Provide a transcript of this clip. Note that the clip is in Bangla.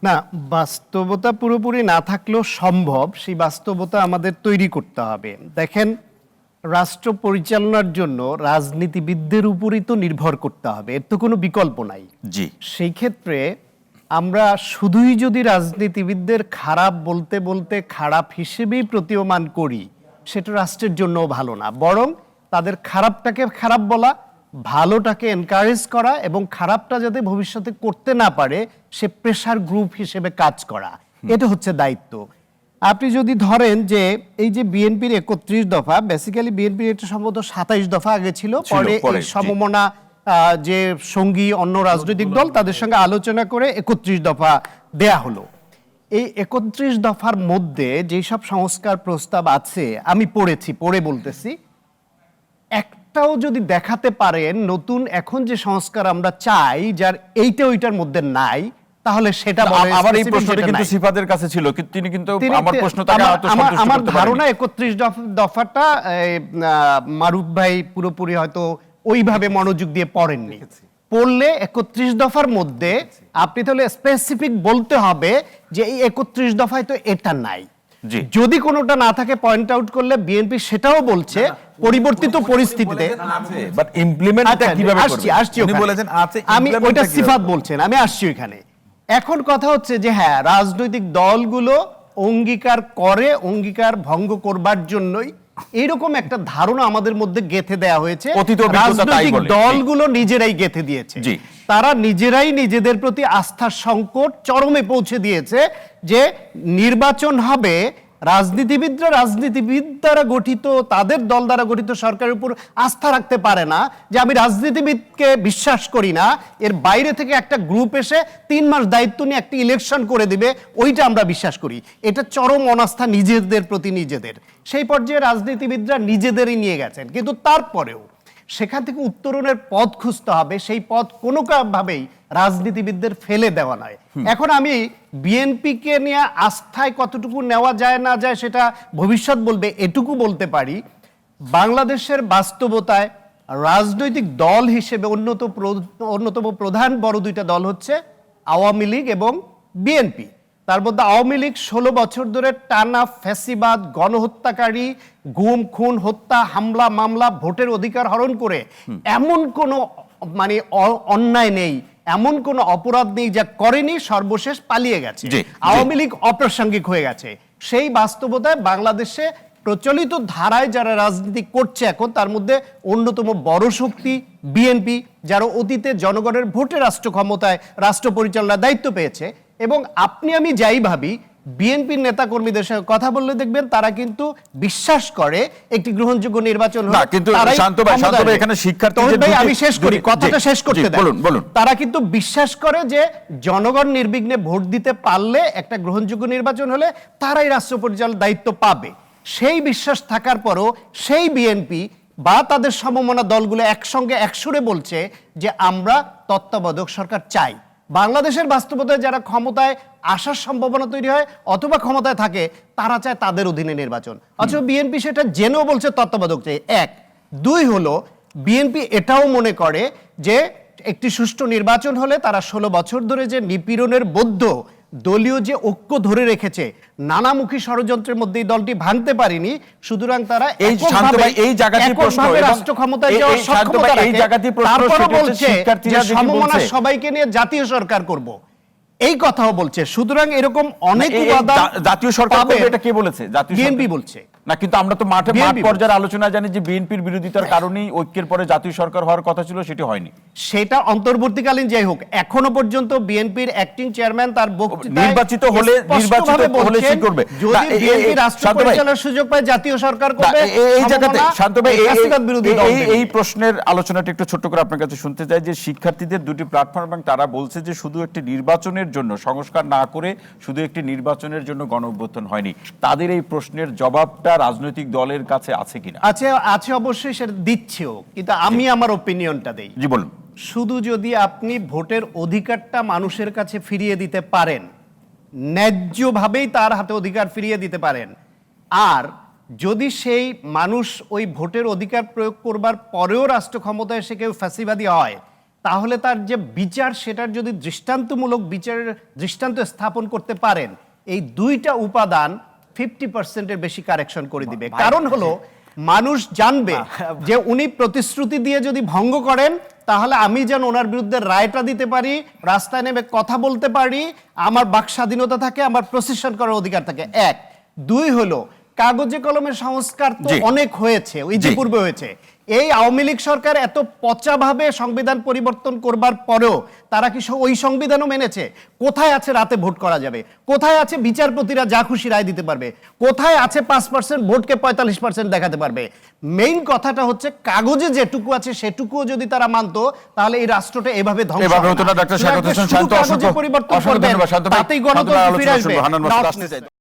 না, বাস্তবতা পুরোপুরি না থাকলেও সম্ভব, সেই বাস্তবতা আমাদের তৈরি করতে হবে। দেখেন, রাষ্ট্র পরিচালনার জন্য রাজনীতিবিদদের উপরই তো নির্ভর করতে হবে, এর তো কোনো বিকল্প নাই। জি, সেই ক্ষেত্রে আমরা শুধুই যদি রাজনীতিবিদদের খারাপ বলতে বলতে খারাপ হিসেবেই প্রতীয়মান করি, সেটা রাষ্ট্রের জন্যও ভালো না। বরং তাদের খারাপটাকে খারাপ বলা, ভালোটাকে এনকারেজ করা এবং খারাপটা যাতে ভবিষ্যতে করতে না পারে সে প্রেসার গ্রুপ হিসেবে কাজ করা, এটা হচ্ছে দায়িত্ব। আপনি যদি ধরেন যে এই যে বিএনপির ৩১ দফা, বেসিক্যালি বিএনপির এটা সম্ভবত ২৭ দফা আগে ছিল, পরে এই সমমনা যে সঙ্গী অন্য রাজনৈতিক দল তাদের সঙ্গে আলোচনা করে ৩১ দফা দেয়া হলো। এই ৩১ দফার মধ্যে যেসব সংস্কার প্রস্তাব আছে আমি পড়ে বলতেছি, একটাও যদি দেখাতে পারেন নতুন এখন যে সংস্কার আমরা চাই যার এইটা ওইটার মধ্যে নাই, তাহলে সেটা বলে। আমার এই প্রশ্নটা কিন্তু সিফাতের কাছে ছিল, তিনি কিন্তু আমার প্রশ্নটাকে আমার ধারণা ৩১ দফাটা মারুফ ভাই পুরোপুরি হয়তো ওইভাবে মনোযোগ দিয়ে পড়েননি। পড়লে ৩১ দফার মধ্যে আপনি তাহলে স্পেসিফিক বলতে হবে যে এই ৩১ দফায় তো এটা নাই। যদি কোনোটা না থাকে পয়েন্ট আউট করলে বিএনপি সেটাও বলছে পরিবর্তিত পরিস্থিতিতে। বাট ইমপ্লিমেন্টটা কিভাবে করবে? উনি বলেছেন আছে, আমি ওইটা সিফাত বলছেন, আমি আসছি ওখানে। এখন কথা হচ্ছে যে হ্যাঁ, রাজনৈতিক দলগুলো অঙ্গীকার করে, অঙ্গীকার ভঙ্গ করবার জন্যই এইরকম একটা ধারণা আমাদের মধ্যে গেঁথে দেয়া হয়েছে। রাজনৈতিক দলগুলো নিজেরাই গেঁথে দিয়েছে, তারা নিজেরাই নিজেদের প্রতি আস্থার সংকট চরমে পৌঁছে দিয়েছে যে নির্বাচন হবে, রাজনীতিবিদ দ্বারা গঠিত, তাদের দল দ্বারা গঠিত সরকারের উপর আস্থা রাখতে পারে না, যে আমি রাজনীতিবিদকে বিশ্বাস করি না, এর বাইরে থেকে একটা গ্রুপ এসে ৩ মাস দায়িত্ব নিয়ে একটা ইলেকশন করে দিবে, ওইটা আমরা বিশ্বাস করি। এটা চরম অনাস্থা নিজেদের প্রতি নিজেদের। সেই পর্যায়ে রাজনীতিবিদরা নিজেদেরই নিয়ে গেছেন, কিন্তু তারপরেও সেখান থেকে উত্তরণের পথ খুঁজতে হবে, সেই পথ কোনো ভাবেই রাজনীতিবিদদের ফেলে দেওয়া নয়। এখন আমি বিএনপিকে নিয়ে আস্থায় কতটুকু নেওয়া যায় না যায় সেটা ভবিষ্যৎ বলবে, এটুকু বলতে পারি বাংলাদেশের বাস্তবতায় রাজনৈতিক দল হিসেবে অন্যতম প্রধান বড় দুইটা দল হচ্ছে আওয়ামী লীগ এবং বিএনপি। তার মধ্যে আওয়ামী লীগ ১৬ বছর ধরে টানা ফ্যাসিবাদ, গণহত্যাকারী, গুম খুন হত্যা হামলা মামলা, ভোটের অধিকার হরণ করে এমন কোনো মানে অন্যায় নেই, এমন কোন অপরাধ নেই যা করেনি, সর্বশেষ পালিয়ে গেছে। আওয়ামী লীগ অপ্রাসঙ্গিক হয়ে গেছে। সেই বাস্তবতায় বাংলাদেশে প্রচলিত ধারায় যারা রাজনীতি করছে এখন, তার মধ্যে অন্যতম বড় শক্তি বিএনপি, যারা অতীতে জনগণের ভোটে রাষ্ট্র ক্ষমতায় রাষ্ট্র পরিচালনার দায়িত্ব পেয়েছে। এবং আপনি আমি যাই ভাবি, বিএনপির নেতা কর্মীদের সঙ্গে কথা বললে দেখবেন তারা কিন্তু বিশ্বাস করে একটি গ্রহণযোগ্য নির্বাচন হবে। কিন্তু শান্ত ভাই এখানে শিক্ষার্থীদের, আমি শেষ করি, কথাটা শেষ করতে দেন। তারা কিন্তু বিশ্বাস করে যে জনগণ নির্বিঘ্নে ভোট দিতে পারলে, একটা গ্রহণযোগ্য নির্বাচন হলে তারাই রাষ্ট্র পরিচালনার দায়িত্ব পাবে। সেই বিশ্বাস থাকার পরও সেই বিএনপি বা তাদের সমমনা দলগুলো একসঙ্গে একসুরে বলছে যে আমরা তত্ত্বাবধায়ক সরকার চাই। বাংলাদেশের বাস্তবতায় যারা ক্ষমতায় আসার সম্ভাবনা তৈরি হয় অথবা ক্ষমতায় থাকে, তারা চায় তাদের অধীনে নির্বাচন। অথচ বিএনপি সেটা জেনেও বলছে তত্ত্বাবধায়ক চাই। ১, ২ হলো বিএনপি এটাও মনে করে যে একটি সুষ্ঠু নির্বাচন হলে তারা ১৬ বছর ধরে যে নিপীড়নের বদ্ধ দলীয় যে ঐক্য ধরে রেখেছে, নানামুখী ষড়যন্ত্রের মধ্যে এই দলটি ভাঙতে পারেনি, সুতরাং তারা রাষ্ট্র ক্ষমতায় যাওয়ার সক্ষমতা রাখে। তারপরও বলছে যে সমমনা সবাইকে নিয়ে জাতীয় সরকার করব, এই কথাও বলছে। সুতরাং এরকম অনেক জাতীয় সরকার করবে, এটা কে বলেছে? বিএনপি বলছে না, কিন্তু আমরা তো মাঠ পর্যায়ের আলোচনা জানি যে বিএনপির বিরোধিতার কারণেই ঐক্যের পরে জাতীয় সরকার হওয়ার কথা ছিল, সেটি হয়নি। সেটা অন্তর্বর্তীকালীন যাই হোক, এখনো পর্যন্ত বিএনপির অ্যাক্টিং চেয়ারম্যান তার বক্তৃতায় নির্বাচিত হলে কি করবে, যদি বিএনপি রাষ্ট্র পরিচালনার সুযোগ পায় জাতীয় সরকার করবে। এই জায়গাতে শান্ত ভাই এই প্রশ্নের আলোচনাটা একটু ছোট্ট করে আপনার কাছে শুনতে চাই যে শিক্ষার্থীদের দুটি প্ল্যাটফর্ম, এবং তারা বলছে যে শুধু একটি নির্বাচনের জন্য সংস্কার না করে শুধু একটি নির্বাচনের জন্য গণঅভ্যুত্থান হয়নি। তাদের এই প্রশ্নের জবাবটা রাজনৈতিক দলের কাছে আছে কিনা? আছে অবশ্যই, সেটা দিচ্ছেও, কিন্তু আমি আমার ওপিনিয়নটা দেই। জি বলুন। শুধু যদি আপনি ভোটের অধিকারটা মানুষের কাছে ফিরিয়ে দিতে পারেন, ন্যায্যভাবেই তার হাতে অধিকার ফিরিয়ে দিতে পারেন, আর যদি সেই মানুষ ওই ভোটের অধিকার প্রয়োগ করবার পরেও রাষ্ট্র ক্ষমতায় এসে কেউ ফ্যাসিবাদী হয়, তাহলে তার যে বিচার, সেটার যদি দৃষ্টান্তমূলক বিচারের দৃষ্টান্ত স্থাপন করতে পারেন, এই দুইটা উপাদান 50%-এর বেশি কারেকশন করে দিবে। কারণ হলো মানুষ জানবে যে উনি প্রতিশ্রুতি দিয়ে যদি ভঙ্গ করেন, তাহলে আমি যেন ওনার বিরুদ্ধে রায়টা দিতে পারি, রাস্তায় নেমে কথা বলতে পারি, আমার বাক স্বাধীনতা থাকে, আমার প্রসেশন করার অধিকার থাকে। এক। দুই হলো কাগজে কলমে সংস্কার তো জি। অনেক হয়েছে, ইতিপূর্বে হয়েছে। এই আওয়ামী লীগ সরকার এত পচাভাবে সংবিধান পরিবর্তন করবার পরেও তারা কি ওই সংবিধানও মেনেছে? কোথায় আছে রাতে ভোট করা যাবে? কোথায় আছে বিচারপতিরা যা খুশি রায় দিতে পারবে? কোথায় আছে 5% ভোটকে 45% দেখাতে পারবে? মেইন কথাটা হচ্ছে কাগজে যেটুকু আছে সেটুকুও যদি তারা মানতো, তাহলে এই রাষ্ট্রটা এভাবে ধ্বংস এভাবে হবে হতো না। না। ডক্টর শাহাদাত হোসেন শান্ত, শুধু কাগজে অসংখ্য পরিবর্তন অসংখ্য করবেন, ধন্যবাদ। শান্ত ভাই, তাতেই গণতন্ত্র আলোচনা ফিরে আসবে। শুনবো। হান্নান মাসুদ Not আসতে চাই।